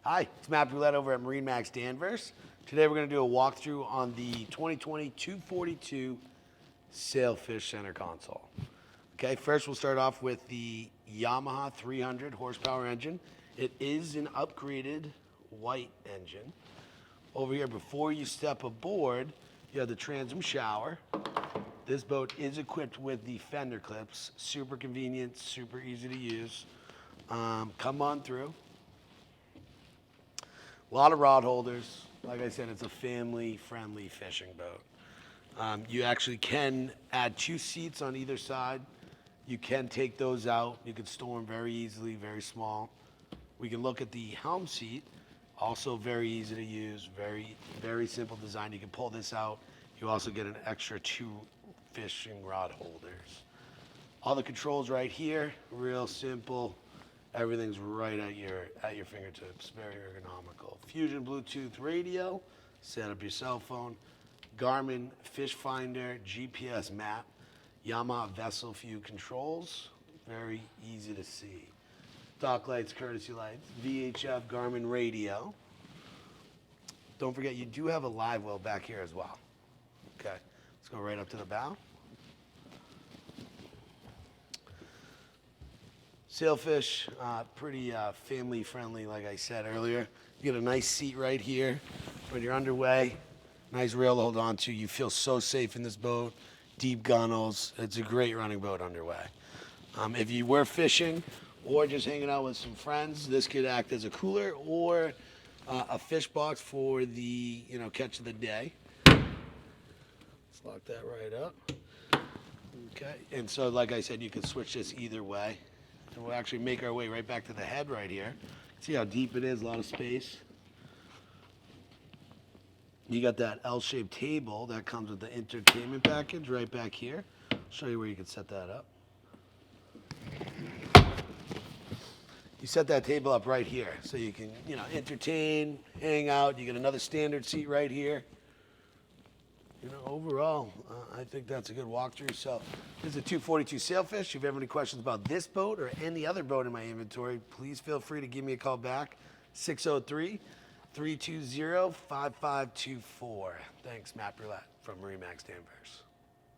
Hi, it's Matt Roulette over at MarineMax Danvers. Today we're going to do a walkthrough on the 2020 242 Sailfish center console. Okay, first we'll start off with the Yamaha 300 horsepower engine. It is an upgraded white engine. Over here, before you step aboard, you have the transom shower. This boat is equipped with the fender clips. Super convenient, super easy to use. Come on through. A lot of rod holders. Like I said, it's a family-friendly fishing boat. You actually can add 2 seats on either side. You can take those out. You can store them very easily, very small. We can look at the helm seat. Also very easy to use, very simple design. You can pull this out. You also get an extra 2 fishing rod holders. All the controls right here, real simple. Everything's right at your fingertips, very ergonomical. Fusion Bluetooth radio, set up your cell phone. Garmin fish finder, GPS map. Yamaha vessel view controls, very easy to see. Dock lights, courtesy lights, VHF Garmin radio. Don't forget, you do have a live well back here as well. Okay, let's go right up to the bow. Sailfish, pretty family friendly, like I said earlier. You get a nice seat right here when you're underway. Nice rail to hold on to. You feel so safe in this boat. Deep gunnels. It's a great running boat underway. If you were fishing or just hanging out with some friends, this could act as a cooler or a fish box for the catch of the day. Let's lock that right up. Okay, and so like I said, you can switch this either way. And we'll actually make our way right back to the head right here. See how deep it is, a lot of space. You got that L-shaped table that comes with the entertainment package right back here. I'll show you where you can set that up. You set that table up right here so you can, entertain, hang out. You get another standard seat right here. Overall, I think that's a good walkthrough. So this is a 242 Sailfish. If you have any questions about this boat or any other boat in my inventory, please feel free to give me a call back, 603-320-5524. Thanks, Matt Roulette from MarineMax Danvers.